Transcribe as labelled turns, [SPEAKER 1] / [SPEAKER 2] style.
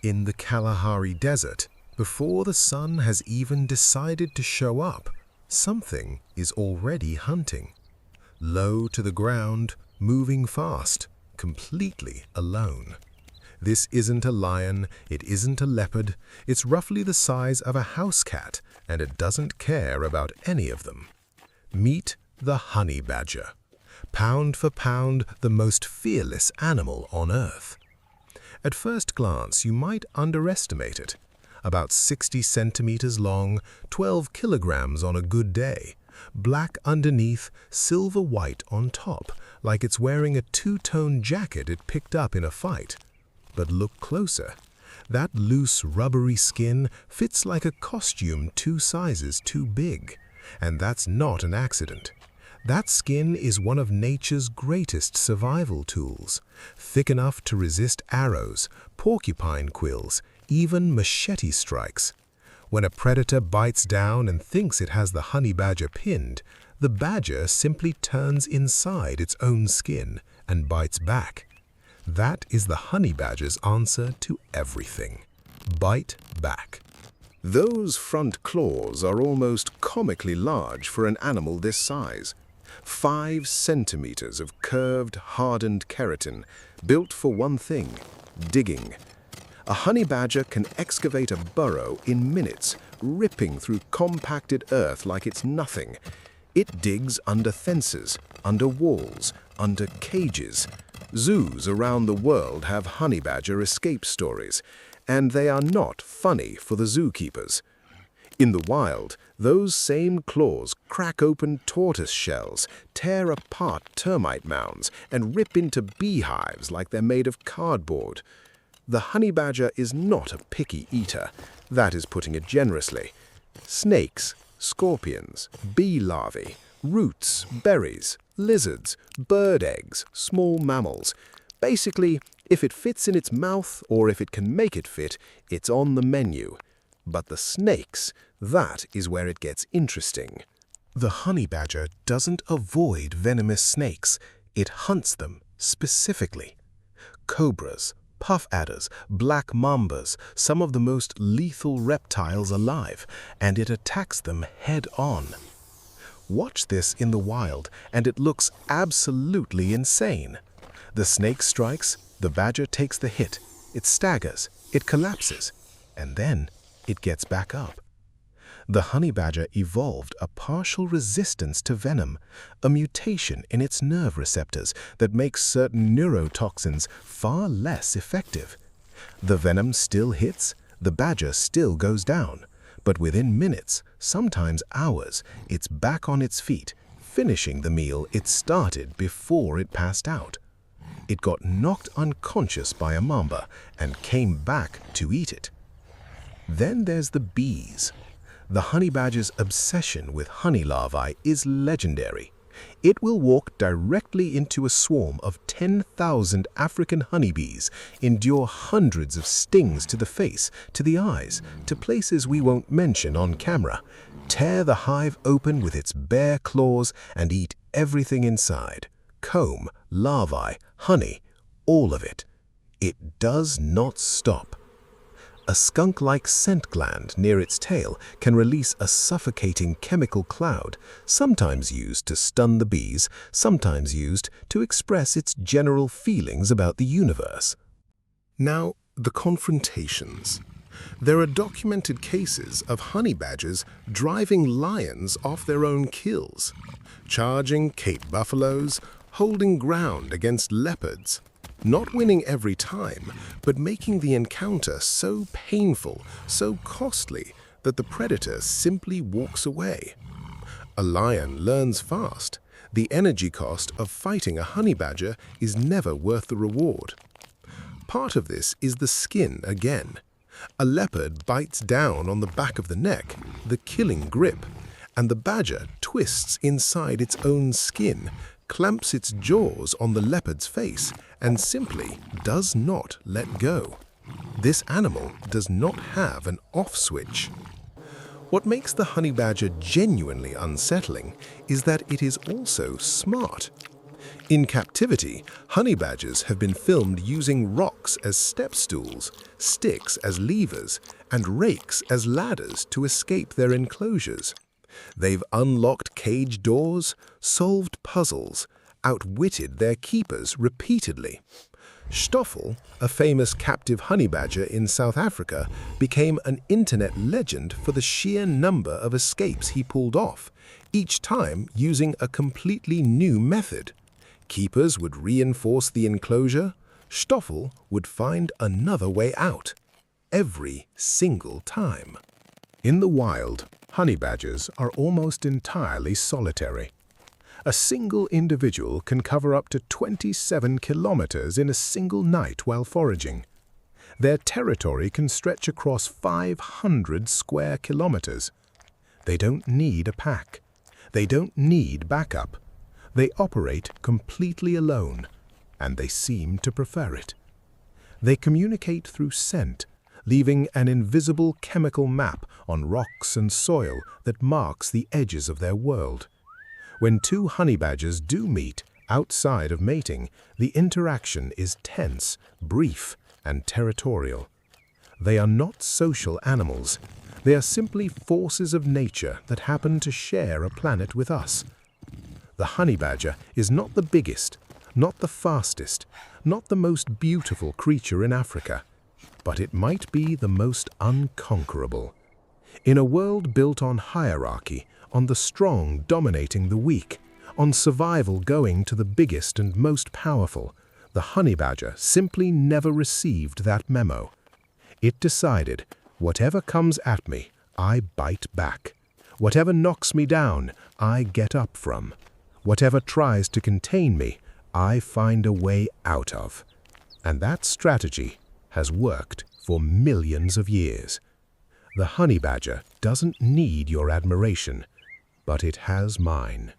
[SPEAKER 1] In the Kalahari Desert, before the sun has even decided to show up, something is already hunting. Low to the ground, moving fast, completely alone. This isn't a lion, it isn't a leopard, it's roughly the size of a house cat, and it doesn't care about any of them. Meet the honey badger. Pound for pound, the most fearless animal on Earth. At first glance, you might underestimate it. About 60 centimeters long, 12 kilograms on a good day. Black underneath, silver white on top, like it's wearing a two-tone jacket it picked up in a fight. But look closer. That loose, rubbery skin fits like a costume 2 sizes too big. And that's not an accident. That skin is one of nature's greatest survival tools, thick enough to resist arrows, porcupine quills, even machete strikes. When a predator bites down and thinks it has the honey badger pinned, the badger simply turns inside its own skin and bites back. That is the honey badger's answer to everything. Bite back. Those front claws are almost comically large for an animal this size. 5 centimeters of curved, hardened keratin, built for one thing: digging. A honey badger can excavate a burrow in minutes, ripping through compacted earth like it's nothing. It digs under fences, under walls, under cages. Zoos around the world have honey badger escape stories, and they are not funny for the zookeepers. In the wild, those same claws crack open tortoise shells, tear apart termite mounds, and rip into beehives like they're made of cardboard. The honey badger is not a picky eater. That is putting it generously. Snakes, scorpions, bee larvae, roots, berries, lizards, bird eggs, small mammals. Basically, if it fits in its mouth or if it can make it fit, it's on the menu. But the snakes, that is where it gets interesting. The honey badger doesn't avoid venomous snakes, it hunts them specifically. Cobras, puff adders, black mambas, some of the most lethal reptiles alive, and it attacks them head-on. Watch this in the wild, and it looks absolutely insane. The snake strikes, the badger takes the hit, it staggers, it collapses, and then it gets back up. The honey badger evolved a partial resistance to venom, a mutation in its nerve receptors that makes certain neurotoxins far less effective. The venom still hits, the badger still goes down, but within minutes, sometimes hours, it's back on its feet, finishing the meal it started before it passed out. It got knocked unconscious by a mamba and came back to eat it. Then there's the bees. The honey badger's obsession with honey larvae is legendary. It will walk directly into a swarm of 10,000 African honeybees, endure hundreds of stings to the face, to the eyes, to places we won't mention on camera, tear the hive open with its bare claws and eat everything inside. Comb, larvae, honey, all of it. It does not stop. A skunk-like scent gland near its tail can release a suffocating chemical cloud, sometimes used to stun the bees, sometimes used to express its general feelings about the universe. Now, the confrontations. There are documented cases of honey badgers driving lions off their own kills, charging Cape buffaloes, holding ground against leopards. Not winning every time, but making the encounter so painful, so costly, that the predator simply walks away. A lion learns fast. The energy cost of fighting a honey badger is never worth the reward. Part of this is the skin again. A leopard bites down on the back of the neck, the killing grip, and the badger twists inside its own skin, clamps its jaws on the leopard's face, and simply does not let go. This animal does not have an off switch. What makes the honey badger genuinely unsettling is that it is also smart. In captivity, honey badgers have been filmed using rocks as step stools, sticks as levers, and rakes as ladders to escape their enclosures. They've unlocked cage doors, solved puzzles, outwitted their keepers repeatedly. Stoffel, a famous captive honey badger in South Africa, became an internet legend for the sheer number of escapes he pulled off, each time using a completely new method. Keepers would reinforce the enclosure, Stoffel would find another way out, every single time. In the wild, honey badgers are almost entirely solitary. A single individual can cover up to 27 kilometers in a single night while foraging. Their territory can stretch across 500 square kilometers. They don't need a pack. They don't need backup. They operate completely alone, and they seem to prefer it. They communicate through scent, leaving an invisible chemical map on rocks and soil that marks the edges of their world. When two honey badgers do meet outside of mating, the interaction is tense, brief, and territorial. They are not social animals. They are simply forces of nature that happen to share a planet with us. The honey badger is not the biggest, not the fastest, not the most beautiful creature in Africa, but it might be the most unconquerable. In a world built on hierarchy, on the strong dominating the weak, on survival going to the biggest and most powerful, the honey badger simply never received that memo. It decided, whatever comes at me, I bite back. Whatever knocks me down, I get up from. Whatever tries to contain me, I find a way out of. And that strategy has worked for millions of years. The honey badger doesn't need your admiration, but it has mine.